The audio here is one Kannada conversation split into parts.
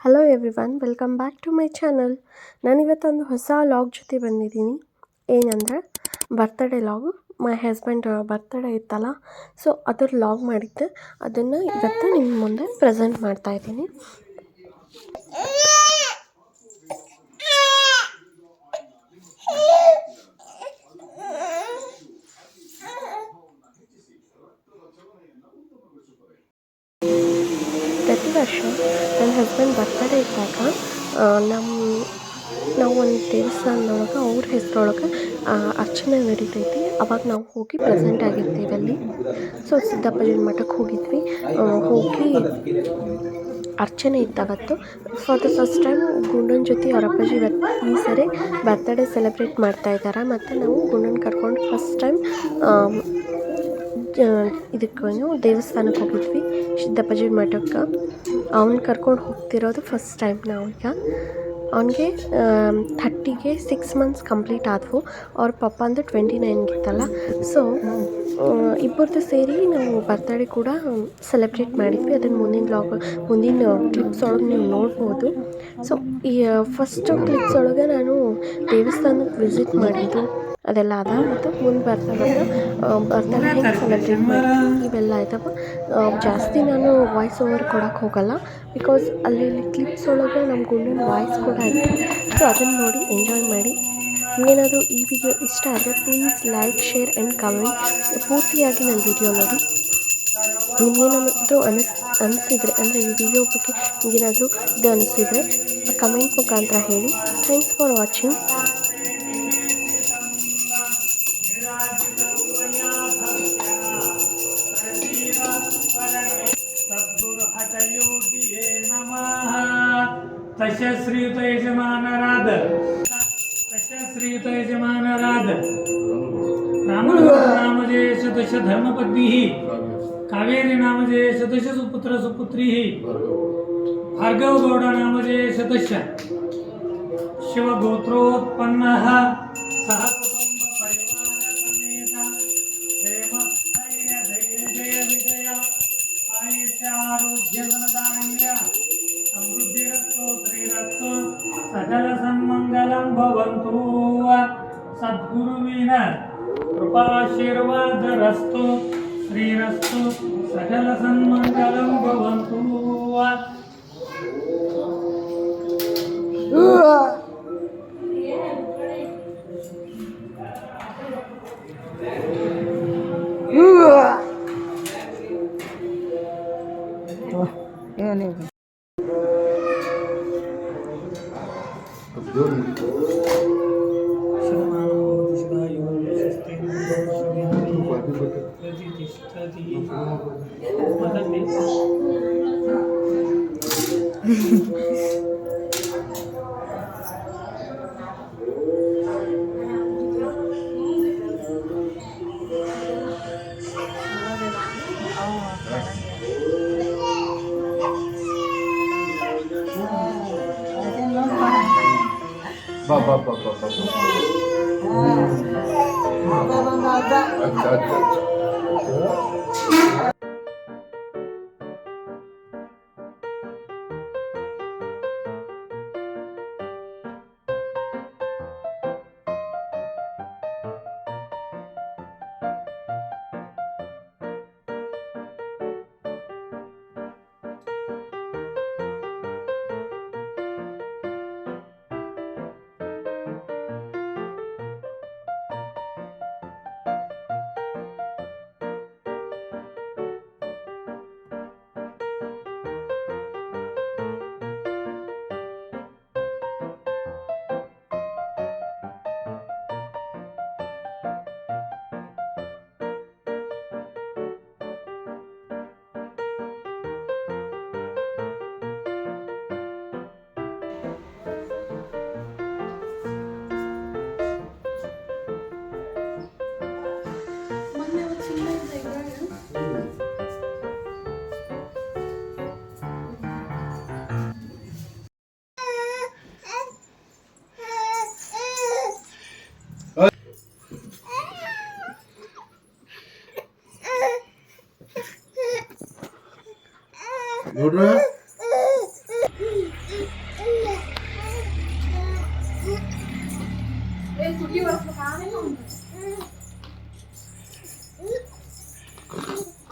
Hello everyone, welcome back to my channel. ನಾನಿವತ್ತೊಂದು ಹೊಸ ಲಾಗ್ ಜೊತೆ ಬಂದಿದ್ದೀನಿ. ಏನಂದರೆ birthday vlog. My husband birthday ಇತ್ತಲ್ಲ, ಸೊ ಅದ್ರ ಲಾಗ್ ಮಾಡಿದ್ದೆ. ಅದನ್ನು ಇವತ್ತು ನಿಮ್ಮ ಮುಂದೆ ಪ್ರೆಸೆಂಟ್ ಮಾಡ್ತಾಯಿದ್ದೀನಿ. ಪ್ರತಿ ವರ್ಷ ನನ್ನ ಹಸ್ಬೆಂಡ್ ಬರ್ತ್ಡೇ ಇದ್ದಾಗ ನಾವು ಒಂದು ದೇವಸ್ಥಾನದೊಳಗೆ ಅವ್ರ ಹೆಸರೊಳಗೆ ಅರ್ಚನೆ ನಡೀತೈತಿ. ಅವಾಗ ನಾವು ಹೋಗಿ ಪ್ರೆಸೆಂಟ್ ಆಗಿರ್ತೀವಿ ಅಲ್ಲಿ. ಸೊ ಸಿದ್ದಪ್ಪನ ಮಠಕ್ಕೆ ಹೋಗಿದ್ವಿ. ಹೋಗಿ ಅರ್ಚನೆ ಇದ್ದಾವತ್ತು. ಫಾರ್ ದ ಫಸ್ಟ್ ಟೈಮ್ ಗುಂಡನ ಜೊತೆ ಅವ್ರ ಅಪ್ಪಾಜಿ ಈ ಸರಿ ಬರ್ತ್ಡೇ ಸೆಲೆಬ್ರೇಟ್ ಮಾಡ್ತಾ ಇದ್ದಾರೆ. ಮತ್ತು ನಾವು ಗುಂಡನ ಕರ್ಕೊಂಡು ಫಸ್ಟ್ ಟೈಮ್ ಇದಕ್ಕೇನು ದೇವಸ್ಥಾನಕ್ಕೆ ಹೋಗಿದ್ವಿ, ಸಿದ್ದಪ್ಪಾಜಿ ಮಠಕ್ಕೆ. ಅವ್ನು ಕರ್ಕೊಂಡು ಹೋಗ್ತಿರೋದು ಫಸ್ಟ್ ಟೈಮ್ ನಾವೀಗ. ಅವನಿಗೆ 30ಗೆ 6 ಮಂತ್ಸ್ ಕಂಪ್ಲೀಟ್ ಆದವು. ಅವ್ರ ಪಪ್ಪ ಅಂದ್ರೆ 29ಗಿತ್ತಲ್ಲ. ಸೊ ಇಬ್ಬರದು ಸೇರಿ ನಾವು ಬರ್ತ್ಡೇ ಕೂಡ ಸೆಲೆಬ್ರೇಟ್ ಮಾಡಿದ್ವಿ. ಅದನ್ನು ಮುಂದಿನ ಕ್ಲಿಪ್ಸ್ ಒಳಗೆ ನೀವು ನೋಡ್ಬೋದು. ಸೊ ಈ ಫಸ್ಟು ಕ್ಲಿಪ್ಸ್ ಒಳಗೆ ನಾನು ದೇವಸ್ಥಾನಕ್ಕೆ ವಿಸಿಟ್ ಮಾಡಿದ್ದು ಅದೆಲ್ಲ ಅದ. ಮತ್ತು ಮುಂದೆ ಬರ್ತ್ಡೇ ಹೆಂಗೆ ಸೆಲೆಬ್ರೇಟ್ ಮಾಡ್ತೀವಿ ಇವೆಲ್ಲ ಆಯ್ತವ. ಜಾಸ್ತಿ ನಾನು ವಾಯ್ಸ್ ಓವರ್ ಕೊಡೋಕ್ಕೆ ಹೋಗಲ್ಲ, ಬಿಕಾಸ್ ಅಲ್ಲಿ ಕ್ಲಿಪ್ಸ್ ಒಳಗೆ ನಮ್ಮ ಗುಂಡಿನ ವಾಯ್ಸ್ ಕೂಡ ಐತೆ. ಸೊ ಅದನ್ನು ನೋಡಿ ಎಂಜಾಯ್ ಮಾಡಿ. ನಿಮಗೇನಾದರೂ ಈ ವಿಡಿಯೋ ಇಷ್ಟ ಆದರೆ please like, share and comment. ಪೂರ್ತಿಯಾಗಿ ನನ್ನ ವಿಡಿಯೋ ನೋಡಿ. ನಿಮಗೇನಾದರೂ ಅನಿಸಿದರೆ ಅಂದರೆ ಈ ವಿಡಿಯೋ ಬಗ್ಗೆ ನಿಮಗೇನಾದರೂ ಇದು ಅನಿಸಿದರೆ ಕಮೆಂಟ್ ಮುಖಾಂತರ ಹೇಳಿ. Thanks for watching. तशा श्रीयुत यजमानराद रामजय शतश धर्मपत्नी कावेरी नामजय शतश सुपुत्र सुपुत्री भार्गव गौड नामजय शतश शिवगोत्रोत्पन्न सह कुटुंब परिवार समेत प्रेम स्थैर्य धैर्य जय विजय आयुष्य आरोग्य धनधान्य समृद्धिरस्तु श्रीरस्तु सकल सन्मंगलं भवन्तु सद्गुरुविन कृपाशीर्वादरस्तु श्रीरस्तु सकल सन्मंगलं भवन्तु.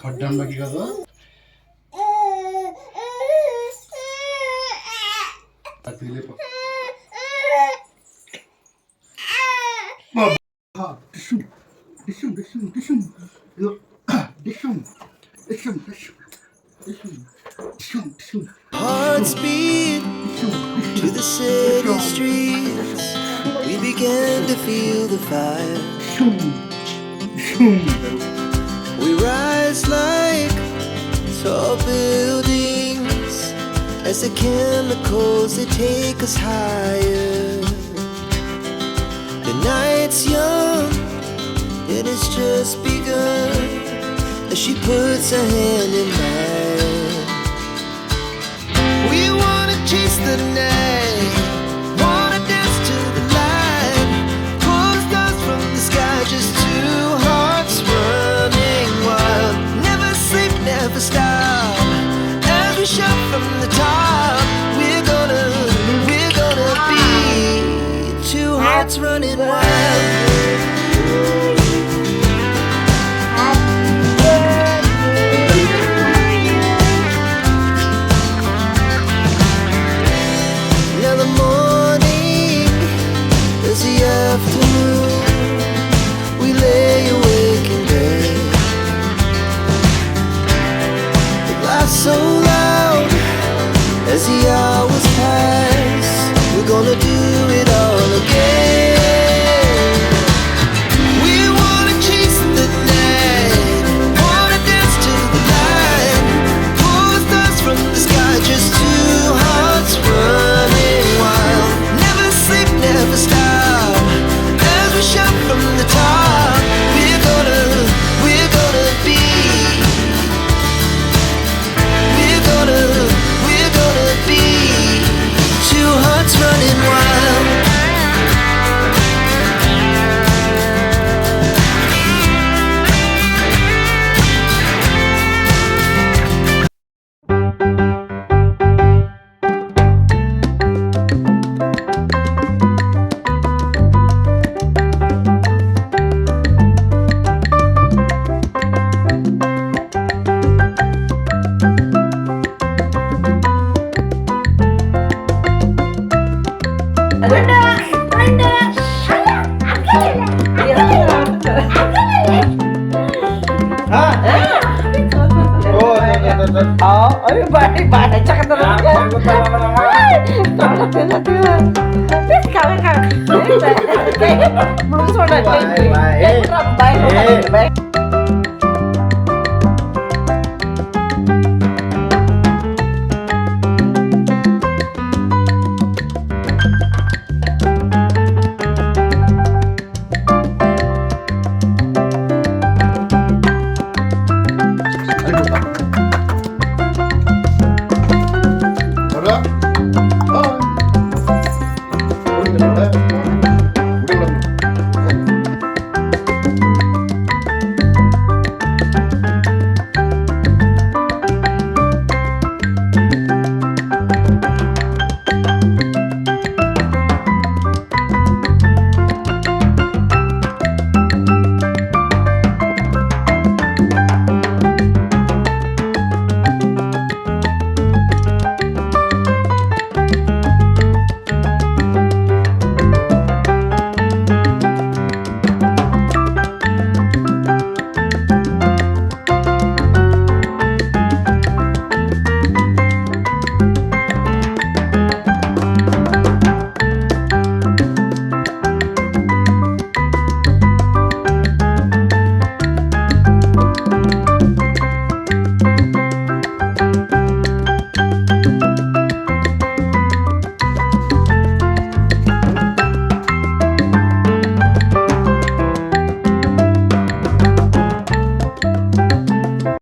खड्डा में की करो पीले डिशुम डिशुम डिशुम डिशुम डिशुम डिशुम डिशुम डिशुम Hearts beat to the city streets. We began to feel the fire. We rise like tall buildings as the chemicals they take us higher. The night's young and it's just begun as she puts her hand in mine. We wanna chase the night, wanna dance to the light, pull stars from the sky, just two hearts running wild. Never sleep, never stop, as we shout from the top. We're gonna be two hearts running wild. Now the morning is the afternoon. We lay awake in bed. The glass so loud as the hours pass. We're gonna do it all again. We wanna chase the night, wanna dance to the light, pull stars from the sky, just two hearts running wild. Never sleep, never stop, as we shout from the top. We're gonna be, we're gonna be two hearts running wild. Baca terus kan? Baik.